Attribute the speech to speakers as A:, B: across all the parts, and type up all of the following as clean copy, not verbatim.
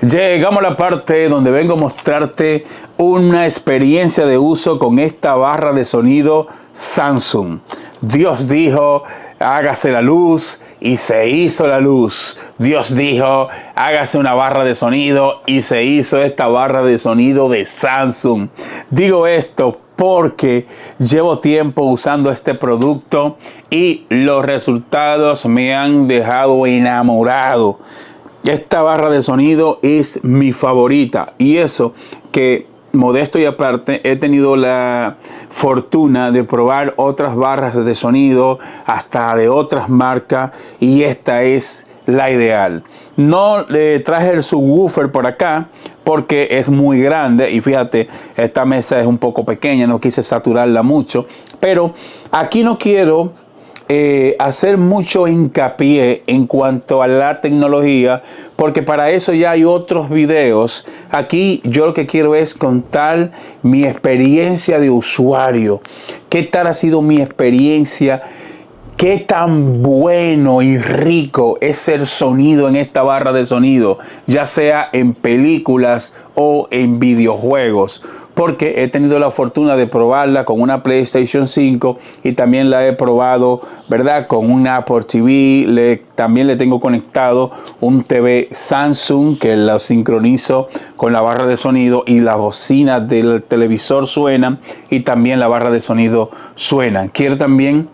A: Llegamos a la parte donde vengo a mostrarte una experiencia de uso con esta barra de sonido Samsung. Dios dijo, hágase la luz y se hizo la luz. Dios dijo, hágase una barra de sonido y se hizo esta barra de sonido de Samsung. Digo esto porque llevo tiempo usando este producto y los resultados me han dejado enamorado. Esta barra de sonido es mi favorita, y eso que, modesto y aparte, he tenido la fortuna de probar otras barras de sonido hasta de otras marcas, y esta es la ideal. No le traje el subwoofer por acá porque es muy grande, y fíjate, esta mesa es un poco pequeña, no quise saturarla mucho, pero aquí no quiero hacer mucho hincapié en cuanto a la tecnología, porque para eso ya hay otros videos. Aquí yo lo que quiero es contar mi experiencia de usuario. ¿Qué tal ha sido mi experiencia? ¿Qué tan bueno y rico es el sonido en esta barra de sonido, ya sea en películas o en videojuegos? Porque he tenido la fortuna de probarla con una PlayStation 5 y también la he probado, ¿verdad?, con un Apple TV. También le tengo conectado un TV Samsung que la sincronizo con la barra de sonido, y las bocinas del televisor suenan y también la barra de sonido suena. Quiero también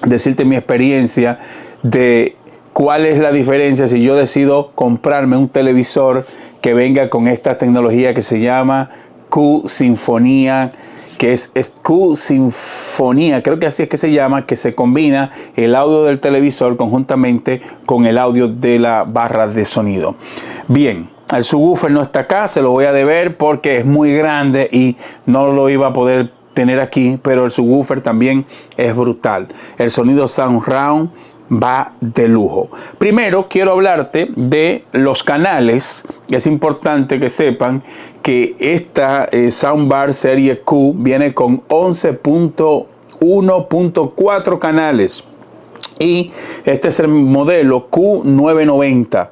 A: decirte mi experiencia de cuál es la diferencia si yo decido comprarme un televisor que venga con esta tecnología que se llama Q-Sinfonía, que es Q-Sinfonía, creo que así es que se llama, que se combina el audio del televisor conjuntamente con el audio de la barra de sonido. Bien, el subwoofer no está acá, se lo voy a deber porque es muy grande y no lo iba a poder tener aquí, pero el subwoofer también es brutal. El sonido Soundround va de lujo. Primero quiero hablarte de los canales. Es importante que sepan que esta Soundbar Serie Q viene con 11.1.4 canales, y este es el modelo Q990.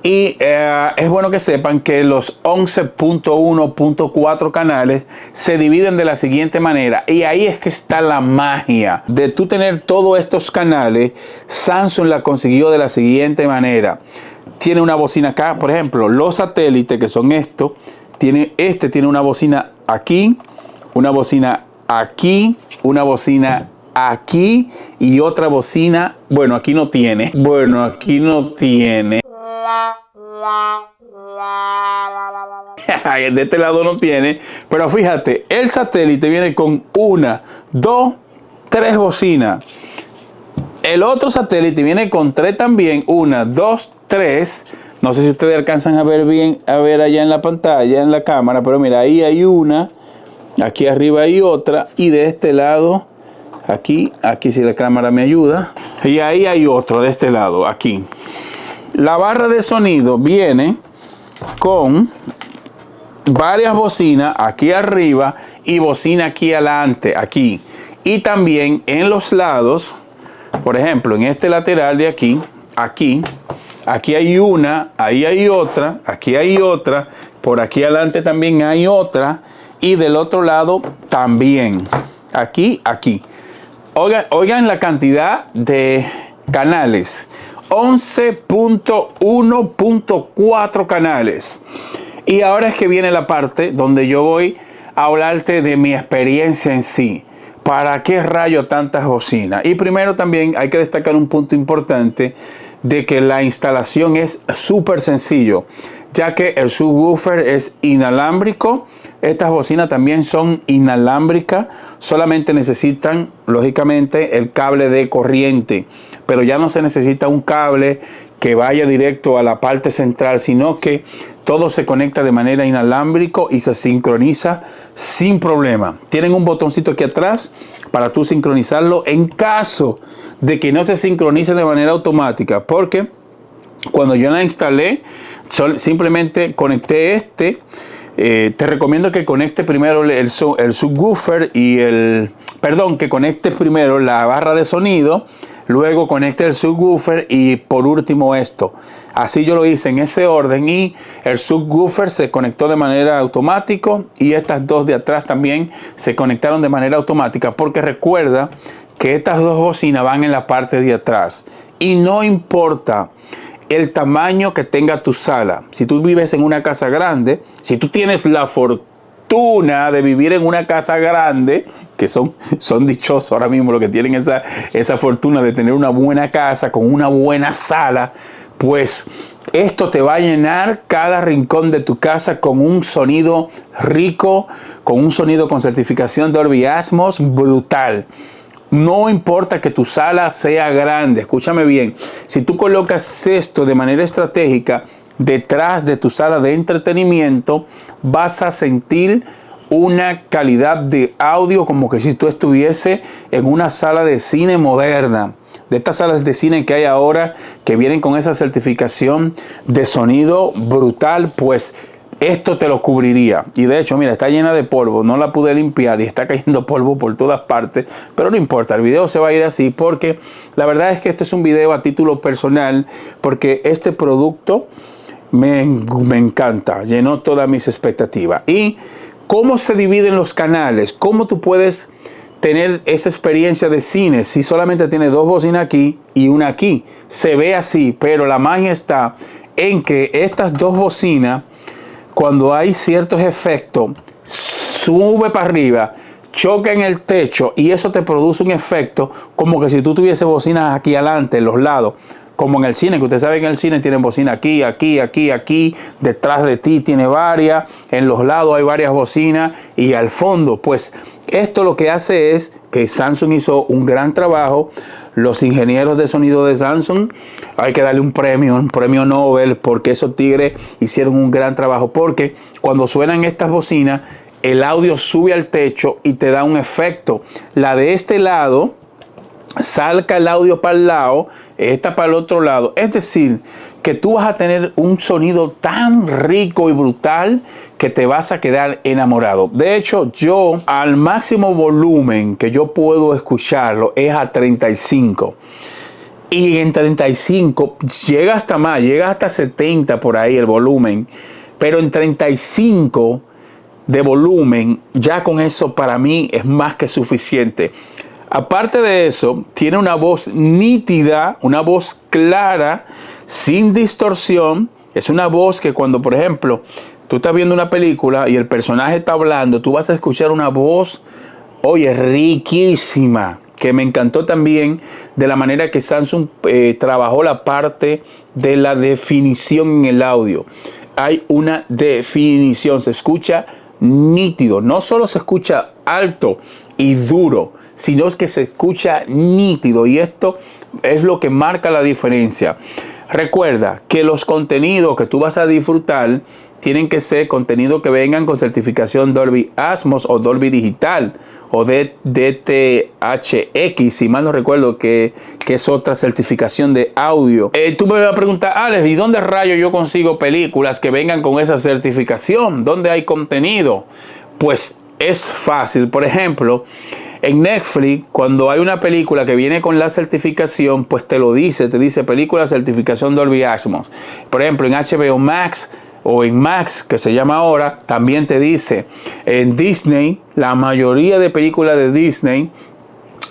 A: Y es bueno que sepan que los 11.1.4 canales se dividen de la siguiente manera, y ahí es que está la magia de tú tener todos estos canales. Samsung la consiguió de la siguiente manera. Tiene una bocina acá, por ejemplo, los satélites, que son estos, tiene una bocina aquí, una bocina aquí, una bocina aquí y otra bocina, bueno, aquí no tiene. De este lado no tiene, pero fíjate, el satélite viene con 1, 2, 3 bocinas. El otro satélite viene con 3 también, 1, 2, 3. No sé si ustedes alcanzan a ver bien, a ver allá en la pantalla, en la cámara, pero mira, ahí hay una, aquí arriba hay otra, y de este lado, aquí si la cámara me ayuda, y ahí hay otro de este lado, aquí. La barra de sonido viene con varias bocinas aquí arriba y bocina aquí adelante, aquí. Y también en los lados, por ejemplo, en este lateral de aquí, aquí hay una, ahí hay otra, aquí hay otra, por aquí adelante también hay otra, y del otro lado también, aquí. Oigan la cantidad de canales. 11.1.4 canales. Y ahora es que viene la parte donde yo voy a hablarte de mi experiencia en sí. ¿Para qué rayo tantas bocinas? Y primero también hay que destacar un punto importante, de que la instalación es súper sencillo, ya que el subwoofer es inalámbrico. Estas bocinas también son inalámbricas, solamente necesitan, lógicamente, el cable de corriente, pero ya no se necesita un cable que vaya directo a la parte central, sino que todo se conecta de manera inalámbrico y se sincroniza sin problema. Tienen un botoncito aquí atrás para tú sincronizarlo en caso de que no se sincronice de manera automática, porque cuando yo la instalé, simplemente conecté te recomiendo que conecte primero el subwoofer y que conectes primero la barra de sonido, luego conecte el subwoofer y por último esto. Así yo lo hice en ese orden y el subwoofer se conectó de manera automática y estas dos de atrás también se conectaron de manera automática, porque recuerda que estas dos bocinas van en la parte de atrás y no importa el tamaño que tenga tu sala. Si tú vives en una casa grande, si tú tienes la fortuna de vivir en una casa grande, que son dichosos ahora mismo los que tienen esa fortuna de tener una buena casa con una buena sala, pues esto te va a llenar cada rincón de tu casa con un sonido rico, con un sonido con certificación Dolby Atmos brutal. No importa que tu sala sea grande, escúchame bien, si tú colocas esto de manera estratégica detrás de tu sala de entretenimiento, vas a sentir una calidad de audio como que si tú estuviese en una sala de cine moderna. De estas salas de cine que hay ahora, que vienen con esa certificación de sonido brutal, pues esto te lo cubriría. Y de hecho, mira, está llena de polvo, no la pude limpiar y está cayendo polvo por todas partes, pero no importa, el video se va a ir así porque la verdad es que este es un video a título personal, porque este producto me encanta, llenó todas mis expectativas. Y cómo se dividen los canales, cómo tú puedes tener esa experiencia de cine si solamente tienes dos bocinas aquí y una aquí. Se ve así, pero la magia está en que estas dos bocinas, cuando hay ciertos efectos, sube para arriba, choca en el techo y eso te produce un efecto como que si tú tuviese bocinas aquí adelante, en los lados, como en el cine, que ustedes saben que en el cine tienen bocina aquí, aquí, aquí, aquí, detrás de ti tiene varias, en los lados hay varias bocinas y al fondo, pues esto lo que hace es que Samsung hizo un gran trabajo. Los ingenieros de sonido de Samsung, hay que darle un premio Nobel, porque esos tigres hicieron un gran trabajo, porque cuando suenan estas bocinas, el audio sube al techo y te da un efecto. La de este lado, salca el audio para el lado, esta para el otro lado. Es decir, que tú vas a tener un sonido tan rico y brutal que te vas a quedar enamorado. De hecho, yo al máximo volumen que yo puedo escucharlo es a 35. Y en 35 llega hasta más, llega hasta 70 por ahí el volumen. Pero en 35 de volumen, ya con eso para mí es más que suficiente. Aparte de eso, tiene una voz nítida, una voz clara, sin distorsión. Es una voz que cuando, por ejemplo, tú estás viendo una película y el personaje está hablando, tú vas a escuchar una voz, oye, riquísima, que me encantó también de la manera que Samsung trabajó la parte de la definición en el audio. Hay una definición, se escucha nítido, no solo se escucha alto y duro, sino es que se escucha nítido y esto es lo que marca la diferencia. Recuerda que los contenidos que tú vas a disfrutar tienen que ser contenidos que vengan con certificación Dolby Atmos o Dolby Digital o DTHX, si mal no recuerdo que es otra certificación de audio. Tú me vas a preguntar, Alex, ¿y dónde rayos yo consigo películas que vengan con esa certificación? ¿Dónde hay contenido? Pues es fácil. Por ejemplo, en Netflix, cuando hay una película que viene con la certificación, pues te dice película certificación Dolby Atmos. Por ejemplo, en HBO Max o en Max, que se llama ahora, también te dice. En Disney, la mayoría de películas de Disney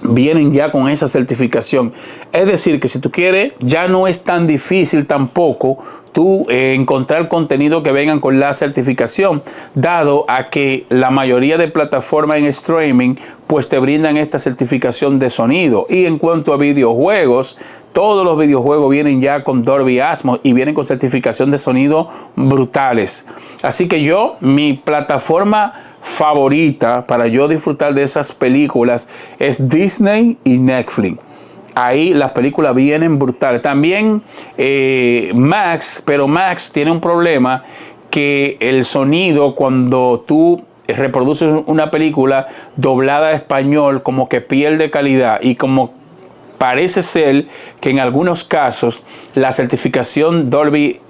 A: vienen ya con esa certificación. Es decir, que si tú quieres, ya no es tan difícil tampoco tú encontrar contenido que vengan con la certificación, dado a que la mayoría de plataformas en streaming pues te brindan esta certificación de sonido. Y en cuanto a videojuegos, todos los videojuegos vienen ya con Dolby Atmos y vienen con certificación de sonido brutales. Así que mi plataforma favorita para yo disfrutar de esas películas es Disney y Netflix. Ahí las películas vienen brutales. También Max, pero Max tiene un problema, que el sonido cuando tú reproduces una película doblada a español como que pierde calidad, y como parece ser que en algunos casos la certificación Dolby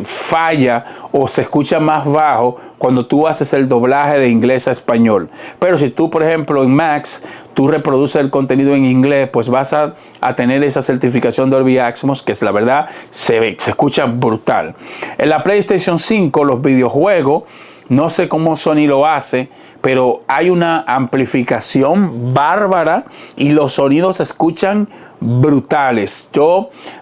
A: falla o se escucha más bajo cuando tú haces el doblaje de inglés a español. Pero si tú, por ejemplo, en Max, tú reproduces el contenido en inglés, pues vas a tener esa certificación Dolby Atmos, que es la verdad, se escucha brutal. En la PlayStation 5, los videojuegos, no sé cómo Sony lo hace, pero hay una amplificación bárbara y los sonidos se escuchan brutales.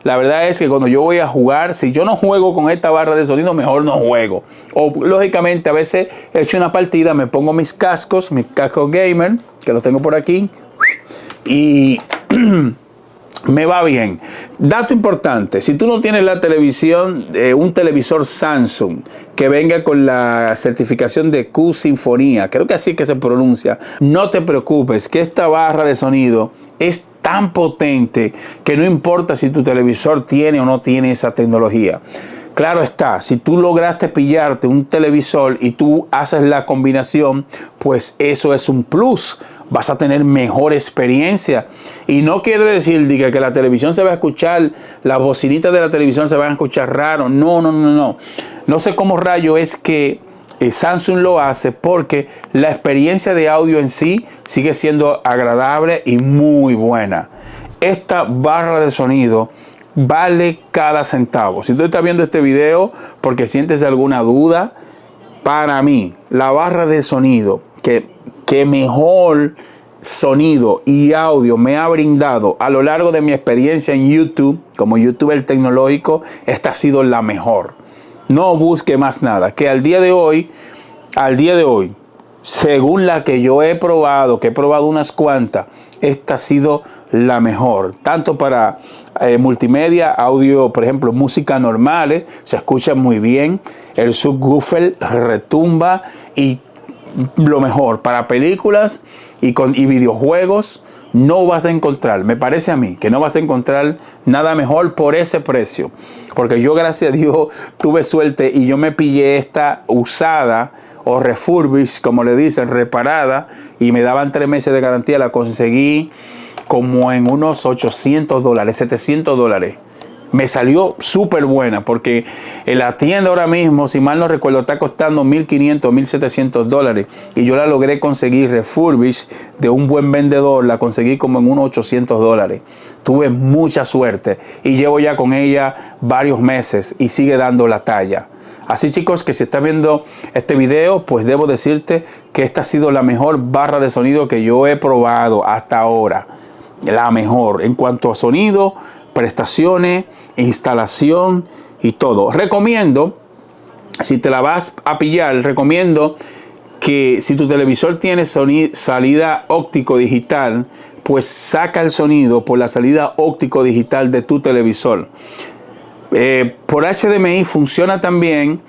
A: La verdad es que cuando yo voy a jugar, si yo no juego con esta barra de sonido, mejor no juego. O lógicamente a veces he hecho una partida, me pongo mis cascos gamer, que los tengo por aquí, y me va bien. Dato importante, si tú no tienes la televisión, un televisor Samsung que venga con la certificación de Q Sinfonía, creo que así es que se pronuncia, no te preocupes, que esta barra de sonido es tan potente que no importa si tu televisor tiene o no tiene esa tecnología. Claro está, si tú lograste pillarte un televisor y tú haces la combinación, pues eso es un plus. Vas a tener mejor experiencia. Y no quiere decir que la televisión se va a escuchar, las bocinitas de la televisión se van a escuchar raro. No. No sé cómo rayo es que Samsung lo hace, porque la experiencia de audio en sí sigue siendo agradable y muy buena. Esta barra de sonido vale cada centavo. Si tú estás viendo este video porque sientes alguna duda, para mí, la barra de sonido que mejor sonido y audio me ha brindado a lo largo de mi experiencia en YouTube, como youtuber tecnológico, esta ha sido la mejor. No busque más nada, que al día de hoy, según la que yo he probado, que he probado unas cuantas, esta ha sido la mejor, tanto para multimedia, audio, por ejemplo, música normales, se escucha muy bien, el subwoofer retumba, y lo mejor, para películas y videojuegos, no vas a encontrar, me parece a mí, que no vas a encontrar nada mejor por ese precio. Porque yo, gracias a Dios, tuve suerte y yo me pillé esta usada o refurbished, como le dicen, reparada, y me daban 3 meses de garantía. La conseguí como en unos $800, $700. Me salió súper buena, porque en la tienda ahora mismo, si mal no recuerdo, está costando $1,500, $1,700, y yo la logré conseguir refurbished de un buen vendedor. La conseguí como en unos $800. Tuve mucha suerte y llevo ya con ella varios meses y sigue dando la talla. Así, chicos, que si estás viendo este video, pues debo decirte que esta ha sido la mejor barra de sonido que yo he probado hasta ahora. La mejor en cuanto a sonido, prestaciones, instalación y todo. Recomiendo, si te la vas a pillar, recomiendo que si tu televisor tiene salida óptico digital, pues saca el sonido por la salida óptico digital de tu televisor. Por HDMI funciona también,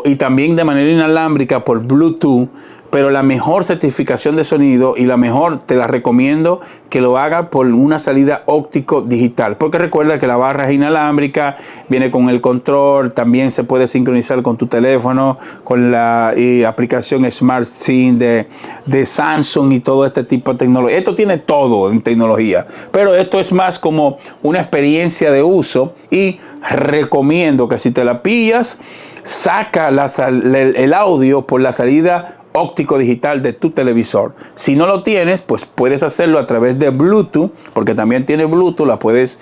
A: y también de manera inalámbrica por Bluetooth. Pero la mejor certificación de sonido y la mejor, te la recomiendo que lo haga por una salida óptico digital. Porque recuerda que la barra es inalámbrica, viene con el control, también se puede sincronizar con tu teléfono, con la aplicación Smart SIM de Samsung y todo este tipo de tecnología. Esto tiene todo en tecnología, pero esto es más como una experiencia de uso, y recomiendo que si te la pillas, saca el audio por la salida óptico digital de tu televisor. Si no lo tienes, pues puedes hacerlo a través de Bluetooth, porque también tiene Bluetooth, puedes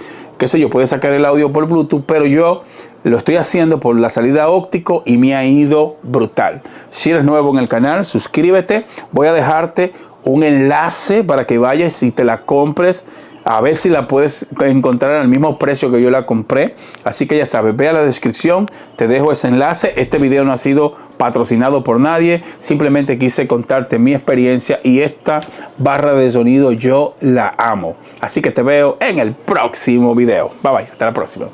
A: sacar el audio por Bluetooth, pero yo lo estoy haciendo por la salida óptico y me ha ido brutal. Si eres nuevo en el canal, suscríbete. Voy a dejarte un enlace para que vayas y te la compres, a ver si la puedes encontrar al mismo precio que yo la compré. Así que ya sabes, ve a la descripción, te dejo ese enlace. Este video no ha sido patrocinado por nadie, simplemente quise contarte mi experiencia, y esta barra de sonido yo la amo. Así que te veo en el próximo video. Bye bye, hasta la próxima.